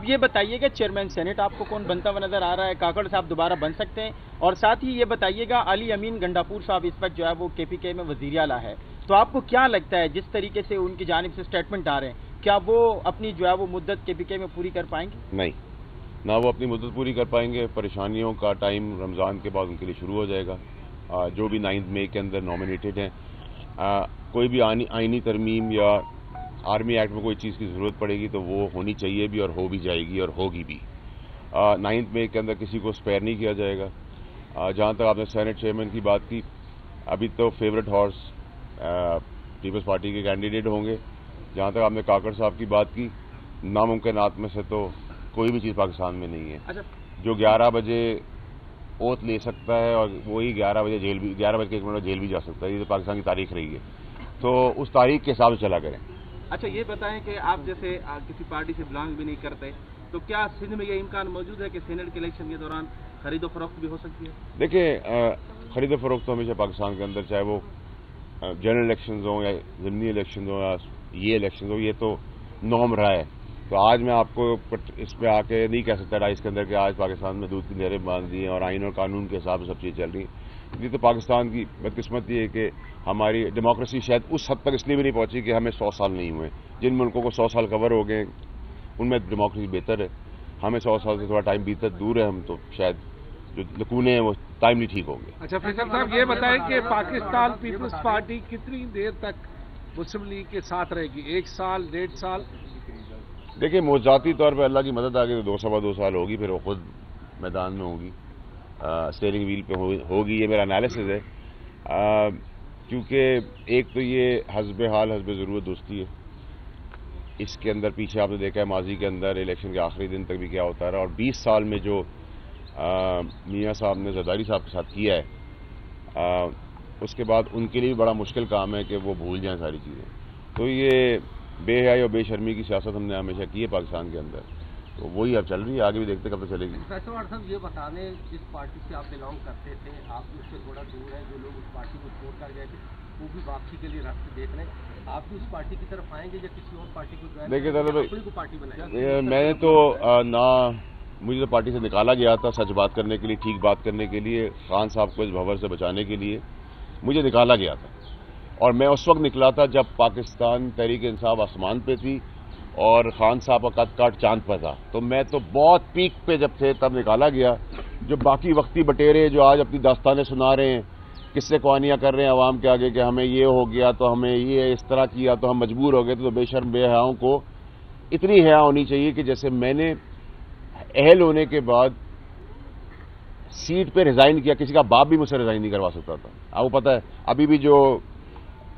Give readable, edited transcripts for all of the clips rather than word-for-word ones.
ये बताइएगा chairman senate आपको कौन बनता हुआ नजर आ रहा है? काकड़ साहब दोबारा बन सकते हैं? और साथ ही ये बताइएगा अली अमीन गंडापुर साहब इस वक्त जो है वो केपीके में वजीर आला है, तो आपको क्या लगता है जिस तरीके से उनकी जानिब से स्टेटमेंट आ रहे हैं, क्या वो अपनी जो है वो मुद्दत केपीके में पूरी कर पाएंगे? नहीं, ना वो अपनी मुद्दत पूरी कर पाएंगे। परेशानियों का टाइम रमज़ान के बाद उनके लिए शुरू हो जाएगा। जो भी 9 मई के अंदर नॉमिनेटेड हैं, कोई भी आईनी तरमीम या आर्मी एक्ट में कोई चीज़ की ज़रूरत पड़ेगी तो वो होनी चाहिए भी और हो भी जाएगी और होगी भी। 9 मई के अंदर किसी को स्पेयर नहीं किया जाएगा। जहाँ तक आपने सेनेट चेयरमैन की बात की, अभी तो फेवरेट हॉर्स पीपल्स पार्टी के कैंडिडेट होंगे। जहाँ तक आपने काकड़ साहब की बात की, नामुमकिनात में से तो कोई भी चीज़ पाकिस्तान में नहीं है। अच्छा, जो 11 बजे ओथ ले सकता है और वही 11 बजे जेल भी 11 बज के 1 मिनट जेल भी जा सकता है। ये तो पाकिस्तान की तारीख रही है, तो उस तारीख के हिसाब से चला करें। अच्छा, ये बताएं कि आप जैसे किसी पार्टी से बिलोंग भी नहीं करते, तो क्या सिंध में ये इम्कान मौजूद है कि सेनेट के इलेक्शन के दौरान खरीदो फरोख्त भी हो सकती है? देखिए, खरीदो फरोख्त तो हमेशा पाकिस्तान के अंदर, चाहे वो जनरल इलेक्शन हो या ज़िमनी इलेक्शन हो या ये इलेक्शन हो, ये तो नॉर्म रहा है। तो आज मैं आपको इस पर आके नहीं कह सकता राइस के अंदर कि आज पाकिस्तान में दूध की नहरें बांध दी हैं और आइन और कानून के हिसाब से सब चीज़ चल रही हैं। ये तो पाकिस्तान की बदकिस्मती है कि हमारी डेमोक्रेसी शायद उस हद तक इसलिए भी नहीं पहुंची कि हमें 100 साल नहीं हुए। जिन मुल्कों को 100 साल कवर हो गए उनमें डेमोक्रेसी बेहतर है। हमें 100 साल से थोड़ा टाइम बीता दूर है, हम तो शायद जो लकूने हैं वो टाइमली ठीक होंगे। अच्छा फैसल साहब, ये बताएं कि पाकिस्तान पीपल्स पार्टी कितनी देर तक मुस्लिम लीग के साथ रहेगी? 1 साल, 1.5 साल? देखिए, मोजाती तौर पर अल्लाह की मदद आ गई तो 2 सवा 2 साल होगी, फिर वो खुद मैदान में होगी, स्टीयरिंग व्हील पे होगी। ये मेरा एनालिसिस है, क्योंकि एक तो ये हस्बे हाल हस्बे ज़रूरत दोस्ती है। इसके अंदर पीछे आपने देखा है माजी के अंदर इलेक्शन के आखिरी दिन तक भी क्या होता रहा, और 20 साल में जो मियाँ साहब ने जरदारी साहब के साथ किया है, उसके बाद उनके लिए भी बड़ा मुश्किल काम है कि वो भूल जाएं सारी चीज़ें। तो ये बेहयाई और बेशर्मी की सियासत हमने हमेशा की है पाकिस्तान के अंदर, तो वही अब चल रही है, आगे भी देखते कब तक चलेगी। फैसल साहब, ये बताने जिस पार्टी से आप बिलोंग करते थे, आप उससे थोड़ा दूर हैं, जो लोग उस पार्टी को छोड़ कर गए थे वो भी वापसी के लिए रास्ते देख रहे हैं, आप भी उस पार्टी की तरफ आएंगे या किसी और पार्टी को ज्वाइन? देखिए अपनी को पार्टी बनाएंगे? मैंने तो ना, मुझे तो पार्टी से निकाला गया था सच बात करने के लिए, ठीक बात करने के लिए, खान साहब को इस भंवर से बचाने के लिए मुझे निकाला गया था। और मैं उस वक्त निकला था जब पाकिस्तान तहरीक इंसाफ आसमान पे थी और खान साहब का कद काट चांद पर था। तो मैं तो बहुत पीक पे जब थे तब निकाला गया। जो बाकी वक्ती बटेरे जो आज अपनी दास्तानें सुना रहे हैं, किस्से कहानियाँ कर रहे हैं अवाम के आगे कि हमें ये हो गया तो हमें ये इस तरह किया तो हम मजबूर हो गए, तो बेशर्म बेहयाओं को इतनी हया होनी चाहिए कि जैसे मैंने अहल होने के बाद सीट पे रिजाइन किया, किसी का बाप भी मुझसे रिजाइन नहीं करवा सकता था। आपको पता है, अभी भी जो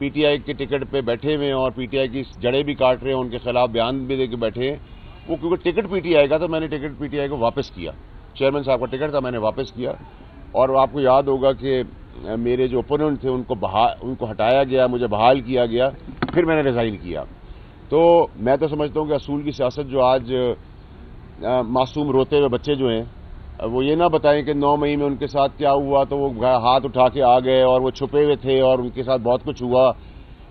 पीटीआई के टिकट पे बैठे हुए हैं और पीटीआई की जड़ें भी काट रहे हैं, उनके खिलाफ बयान भी दे के बैठे हैं, वो क्योंकि टिकट पीटीआई का था, मैंने टिकट पीटीआई को वापस किया। चेयरमैन साहब का टिकट था, मैंने वापस किया। और आपको याद होगा कि मेरे जो ओपोनेंट थे उनको हटाया गया, मुझे बहाल किया गया, फिर मैंने रिजाइन किया। तो मैं तो समझता हूँ कि असूल की सियासत जो आज मासूम रोते हुए बच्चे जो हैं वो ये ना बताएं कि 9 मई में उनके साथ क्या हुआ, तो वो हाथ उठा के आ गए और वो छुपे हुए थे और उनके साथ बहुत कुछ हुआ।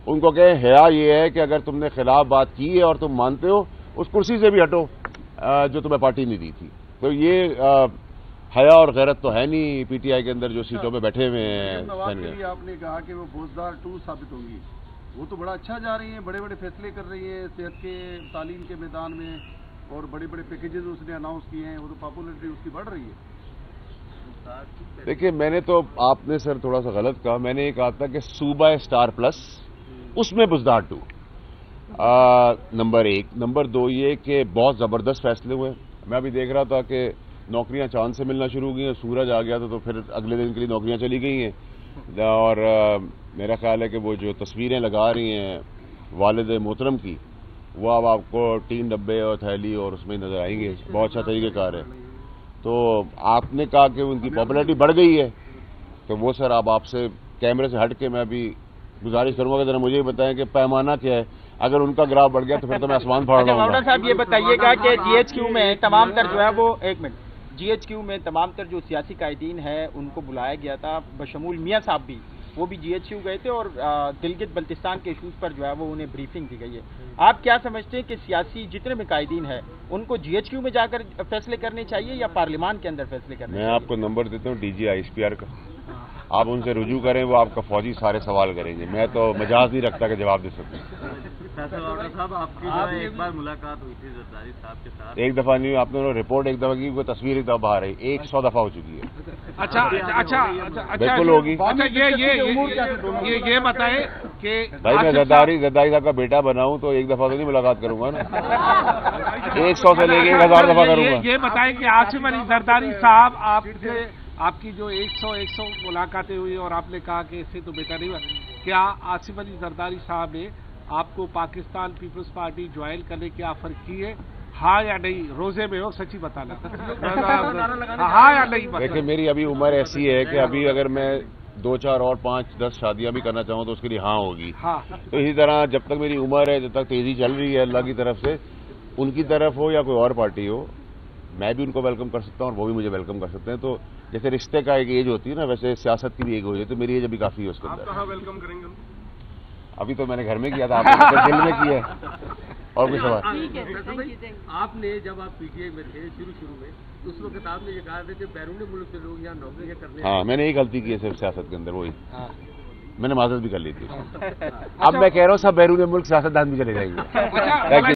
उनको कहे हया ये है कि अगर तुमने खिलाफ बात की है और तुम मानते हो, उस कुर्सी से भी हटो जो तुम्हें पार्टी नहीं दी थी। तो ये हया और गैरत तो है नहीं पीटीआई के अंदर जो सीटों पे बैठे हुए हैं। आपने कहा कि वो बोझदार 2 साबित होंगी, वो तो बड़ा अच्छा जा रही है, बड़े बड़े फैसले कर रही है सेहत के, तालीम के मैदान में, और बड़े बड़े पैकेजेस उसने अनाउंस किए हैं, वो तो पॉपुलरिटी उसकी बढ़ रही है। देखिए, मैंने तो, आपने सर थोड़ा सा गलत कहा, मैंने ये कहा था कि सूबा स्टार प्लस उसमें बुजदार 2 नंबर 1। नंबर 2 ये कि बहुत ज़बरदस्त फैसले हुए। मैं अभी देख रहा था कि नौकरियां चांद से मिलना शुरू हो गई हैं, सूरज आ गया था तो फिर अगले दिन के लिए नौकरियां चली गई हैं। और मेरा ख्याल है कि वो जो तस्वीरें लगा रही हैं वालिद मोहतरम की, वो अब आपको 3 डब्बे और थैली और उसमें नजर आएंगे। बहुत अच्छा तरीक़ेकार है। तो आपने कहा कि उनकी पॉपुलैरिटी बढ़ गई है, तो वो सर अब आपसे कैमरे से हट के मैं अभी गुजारिश करूंगा कि जरा मुझे भी बताएं कि पैमाना क्या है। अगर उनका ग्राफ बढ़ गया तो फिर तो मैं आसमान फाड़ रहा हूँ। साहब, ये बताइएगा कि जीएचक्यू में तमाम तर जो है वो, एक मिनट, जीएचक्यू में तमाम तर जो सियासी कायदीन है उनको बुलाया गया था, बशमूल मियाँ साहब भी, वो भी जीएचक्यू गए थे और गिलगित बल्तिस्तान के इशूज़ पर जो है वो उन्हें ब्रीफिंग दी गई है। आप क्या समझते हैं कि सियासी जितने भी कायदीन हैं उनको GHQ में जाकर फैसले करने चाहिए या पार्लियामान के अंदर फैसले करने चाहिए? मैं आपको नंबर देता हूँ DG ISPR का, आप उनसे रुजू करें, वो आपका फौजी सारे सवाल करेंगे। मैं तो मजाज नहीं रखता कि जवाब दे सकूं। साहब आपकी जो है एक बार मुलाकात हुई थी जरदारी साहब के साथ। एक दफा नहीं, आपने रिपोर्ट एक दफा की, कोई तस्वीर एक दफा बाहर आई, 100 दफा हो चुकी है। अच्छा बिल्कुल होगी। अच्छा ये बताएं कि भाई मैं जरदारी साहब का बेटा बनाऊं तो एक दफा तो नहीं मुलाकात करूंगा ना, 100 से लेके 1000 दफा करूंगा। ये बताएं कि आसिफ अली जरदारी साहब आपसे आपकी जो 100 मुलाकातें हुई और आपने कहा कि इससे तो बेटा नहीं हुआ, क्या आसिफ अली जरदारी साहब ने आपको पाकिस्तान पीपल्स पार्टी ज्वाइन करने की ऑफर की है? हाँ या नहीं? रोजे में हो, सच्ची बताना। हाँ या नहीं? देखिए मेरी अभी उम्र ऐसी है कि अभी अगर मैं 2, 4 और 5, 10 शादियां भी करना चाहूँ तो उसके लिए हाँ होगी। हाँ। तो इसी तरह जब तक मेरी उम्र है, जब तक तेजी चल रही है अल्लाह की तरफ से, उनकी तरफ हो या कोई और पार्टी हो, मैं भी उनको वेलकम कर सकता हूँ और वो भी मुझे वेलकम कर सकते हैं। तो जैसे रिश्ते का एक एज होती है ना, वैसे सियासत की भी एक एज होती है, तो मेरी एज अभी काफी है उसके अंदर। कहाँ वेलकम करेंगे? अभी तो मैंने घर में किया था, आपने दिल में किया है। और कुछ सवाल? आपने जब आप PTI में थे शुरू में, उस वक्त आपने ये कहा था कि बैरून मुल्क से लोग यहाँ नौकरियां करने। हाँ, मैंने एक गलती की है सिर्फ सियासत के अंदर, वही मैंने माजरत भी कर ली थी। अब मैं कह रहा हूँ सब बैरून मुल्क सियासतदान भी चले जाएंगे।